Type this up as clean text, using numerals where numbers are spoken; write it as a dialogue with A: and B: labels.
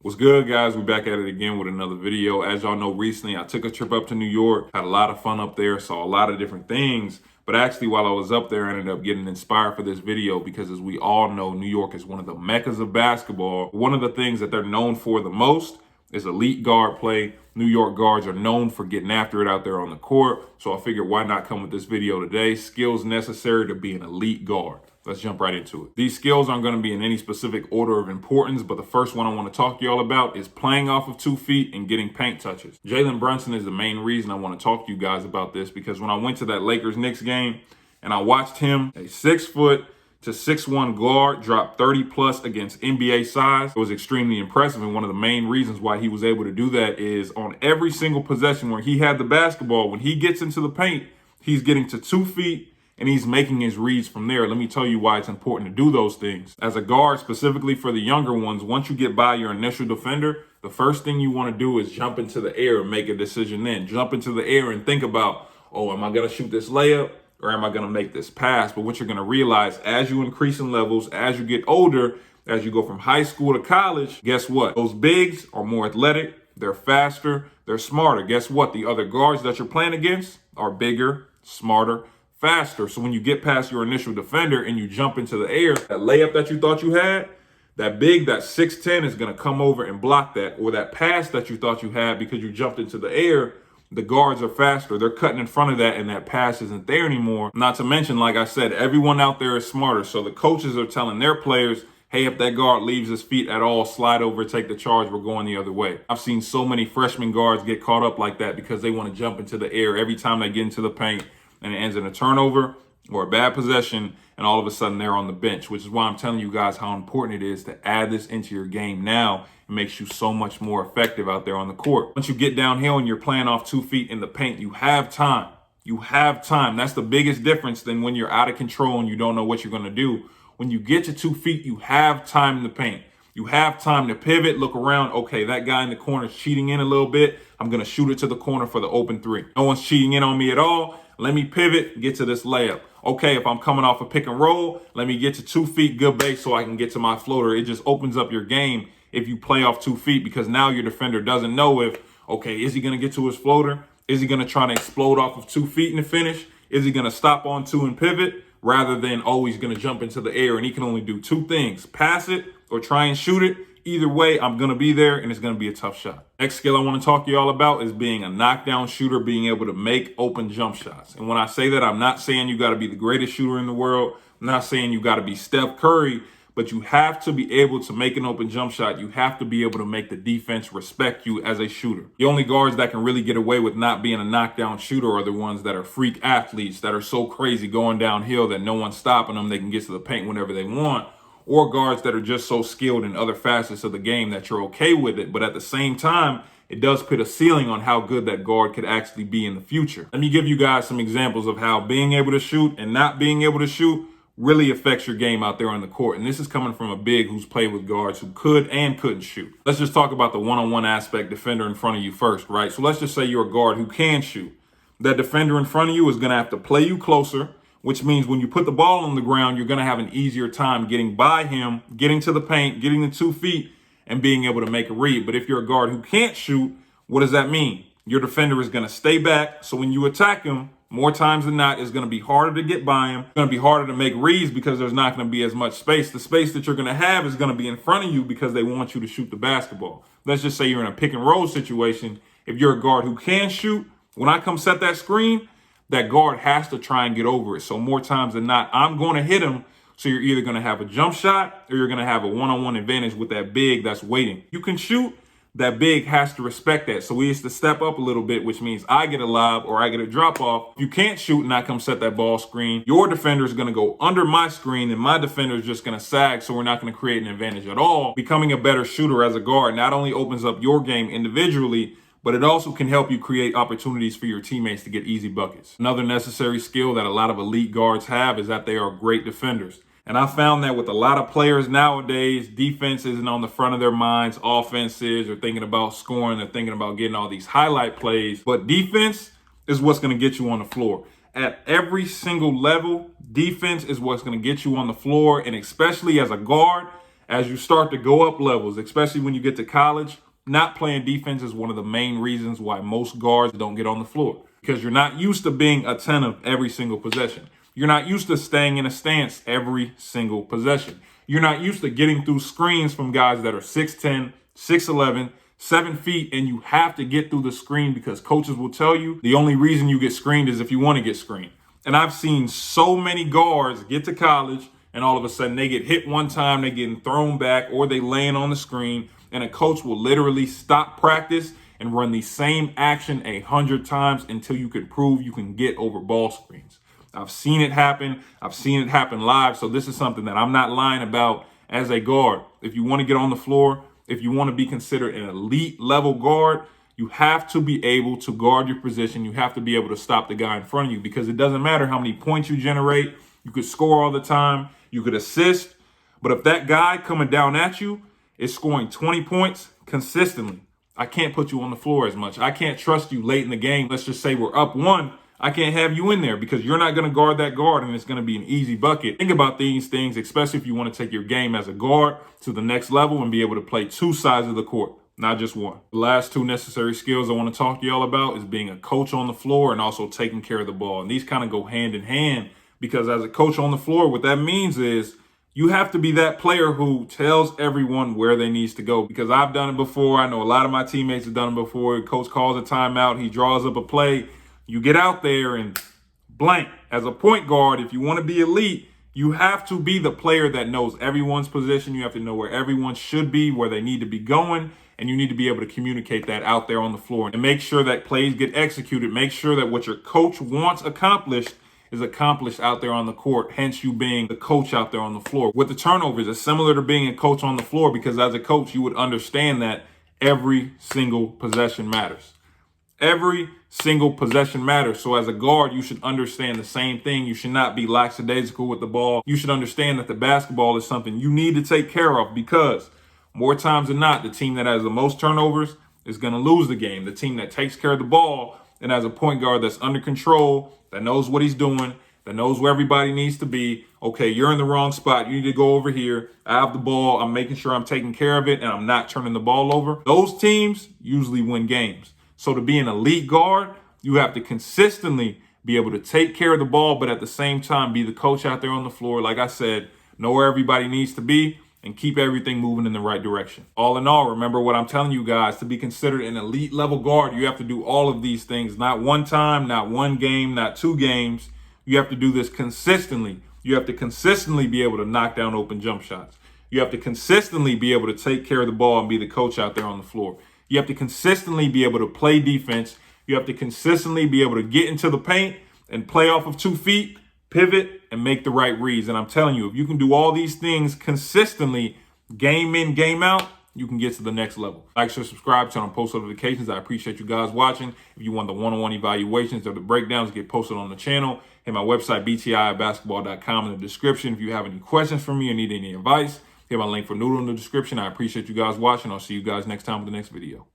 A: What's good, guys? We're back at it again with another video. As y'all know, recently I took a trip up to New York, had a lot of fun up there, saw a lot of different things. But actually, while I was up there, I ended up getting inspired for this video because, as we all know, New York is one of the meccas of basketball. One of the things that they're known for the most is elite guard play. New York guards are known for getting after it out there on the court. So I figured, why not come with this video today? Skills necessary to be an elite guard. Let's jump right into it. These skills aren't going to be in any specific order of importance, but the first one I want to talk to y'all about is playing off of 2 feet and getting paint touches. Jalen Brunson is the main reason I want to talk to you guys about this, because when I went to that Lakers-Knicks game and I watched him, a 6 foot to 6'1" guard, drop 30 plus against NBA size, it was extremely impressive. And one of the main reasons why he was able to do that is on every single possession where he had the basketball, when he gets into the paint, he's getting to 2 feet and he's making his reads from there. Let me tell you why it's important to do those things. As a guard, specifically for the younger ones, once you get by your initial defender, the first thing you want to do is jump into the air and make a decision then. Jump into the air and think about, oh, am I going to shoot this layup or am I going to make this pass? But what you're going to realize as you increase in levels, as you get older, as you go from high school to college, guess what? Those bigs are more athletic, they're faster, they're smarter. Guess what? The other guards that you're playing against are bigger, smarter, faster. So when you get past your initial defender and you jump into the air, that layup that you thought you had, that big, that 6'10" is going to come over and block that. Or that pass that you thought you had because you jumped into the air, the guards are faster. They're cutting in front of that and that pass isn't there anymore. Not to mention, like I said, everyone out there is smarter. So the coaches are telling their players, hey, if that guard leaves his feet at all, slide over, take the charge, we're going the other way. I've seen so many freshman guards get caught up like that because they want to jump into the air every time they get into the paint, and it ends in a turnover or a bad possession, and all of a sudden they're on the bench, which is why I'm telling you guys how important it is to add this into your game now. It makes you so much more effective out there on the court. Once you get downhill and you're playing off 2 feet in the paint, you have time. You have time. That's the biggest difference than when you're out of control and you don't know what you're going to do. When you get to 2 feet, you have time in the paint. You have time to pivot, look around. Okay, that guy in the corner is cheating in a little bit. I'm going to shoot it to the corner for the open 3. No one's cheating in on me at all. Let me pivot, get to this layup. Okay, if I'm coming off a pick and roll, let me get to 2 feet, good base, so I can get to my floater. It just opens up your game if you play off 2 feet, because now your defender doesn't know if, okay, is he going to get to his floater? Is he going to try to explode off of 2 feet in the finish? Is he going to stop on 2 and pivot? Rather than always going to jump into the air, and he can only do 2 things, pass it or try and shoot it. Either way, I'm going to be there, and it's going to be a tough shot. Next skill I want to talk to y'all about is being a knockdown shooter, being able to make open jump shots. And when I say that, I'm not saying you got to be the greatest shooter in the world. I'm not saying you got to be Steph Curry, but you have to be able to make an open jump shot. You have to be able to make the defense respect you as a shooter. The only guards that can really get away with not being a knockdown shooter are the ones that are freak athletes, that are so crazy going downhill that no one's stopping them. They can get to the paint whenever they want. Or guards that are just so skilled in other facets of the game that you're okay with it. But at the same time, it does put a ceiling on how good that guard could actually be in the future. Let me give you guys some examples of how being able to shoot and not being able to shoot really affects your game out there on the court. And this is coming from a big who's played with guards who could and couldn't shoot. Let's just talk about the one-on-one aspect, defender in front of you first, right? So let's just say you're a guard who can shoot. That defender in front of you is going to have to play you closer, which means when you put the ball on the ground, you're going to have an easier time getting by him, getting to the paint, getting the 2 feet, and being able to make a read. But if you're a guard who can't shoot, what does that mean? Your defender is going to stay back. So when you attack him, more times than not, it's going to be harder to get by him. It's going to be harder to make reads because there's not going to be as much space. The space that you're going to have is going to be in front of you because they want you to shoot the basketball. Let's just say you're in a pick and roll situation. If you're a guard who can shoot, when I come set that screen, that guard has to try and get over it. So more times than not, I'm going to hit him. So you're either going to have a jump shot or you're going to have a one-on-one advantage with that big that's waiting. You can shoot. That big has to respect that. So he has to step up a little bit, which means I get a lob or I get a drop off. If you can't shoot and I come set that ball screen, your defender is going to go under my screen and my defender is just going to sag. So we're not going to create an advantage at all. Becoming a better shooter as a guard not only opens up your game individually, but it also can help you create opportunities for your teammates to get easy buckets. Another necessary skill that a lot of elite guards have is that they are great defenders. And I found that with a lot of players nowadays, defense isn't on the front of their minds. Offense is, they're thinking about scoring, they're thinking about getting all these highlight plays. But defense is what's going to get you on the floor. At every single level, defense is what's going to get you on the floor. And especially as a guard, as you start to go up levels, especially when you get to college, not playing defense is one of the main reasons why most guards don't get on the floor, because you're not used to being attentive every single possession. You're not used to staying in a stance every single possession. You're not used to getting through screens from guys that are 6'10", 6'11", 7 feet, and you have to get through the screen because coaches will tell you the only reason you get screened is if you want to get screened. And I've seen so many guards get to college and all of a sudden they get hit one time, they getting thrown back, or they laying on the screen, and a coach will literally stop practice and run the same action 100 times until you can prove you can get over ball screens. I've seen it happen. I've seen it happen live. So this is something that I'm not lying about as a guard. If you want to get on the floor, if you want to be considered an elite level guard, you have to be able to guard your position. You have to be able to stop the guy in front of you, because it doesn't matter how many points you generate. You could score all the time. You could assist. But if that guy coming down at you is scoring 20 points consistently, I can't put you on the floor as much. I can't trust you late in the game. Let's just say we're up 1. I can't have you in there because you're not going to guard that guard and it's going to be an easy bucket. Think about these things, especially if you want to take your game as a guard to the next level and be able to play 2 sides of the court, not just one. The last 2 necessary skills I want to talk to y'all about is being a coach on the floor and also taking care of the ball. And these kind of go hand in hand, because as a coach on the floor, what that means is you have to be that player who tells everyone where they needs to go, because I've done it before. I know a lot of my teammates have done it before. Coach calls a timeout. He draws up a play. You get out there and blank. As a point guard, if you want to be elite, you have to be the player that knows everyone's position. You have to know where everyone should be, where they need to be going, and you need to be able to communicate that out there on the floor and make sure that plays get executed. Make sure that what your coach wants accomplished is accomplished out there on the court, hence you being the coach out there on the floor. With the turnovers, it's similar to being a coach on the floor, because as a coach, you would understand that every single possession matters. Every single possession matters. So as a guard, you should understand the same thing. You should not be lackadaisical with the ball. You should understand that the basketball is something you need to take care of, because more times than not, the team that has the most turnovers is going to lose the game. The team that takes care of the ball and has a point guard that's under control, that knows what he's doing, that knows where everybody needs to be. Okay, you're in the wrong spot. You need to go over here. I have the ball. I'm making sure I'm taking care of it and I'm not turning the ball over. Those teams usually win games. So to be an elite guard, you have to consistently be able to take care of the ball, but at the same time, be the coach out there on the floor. Like I said, know where everybody needs to be and keep everything moving in the right direction. All in all, remember what I'm telling you guys: to be considered an elite level guard, you have to do all of these things. Not one time, not one game, not 2 games. You have to do this consistently. You have to consistently be able to knock down open jump shots. You have to consistently be able to take care of the ball and be the coach out there on the floor. You have to consistently be able to play defense. You have to consistently be able to get into the paint and play off of 2 feet, pivot, and make the right reads. And I'm telling you, if you can do all these things consistently, game in, game out, you can get to the next level. Like, share, subscribe, turn on post notifications. I appreciate you guys watching. If you want the one-on-one evaluations or the breakdowns, get posted on the channel. Hit my website, btibasketball.com, in the description. If you have any questions for me or need any advice, hit my link for Noodle in the description. I appreciate you guys watching. I'll see you guys next time with the next video.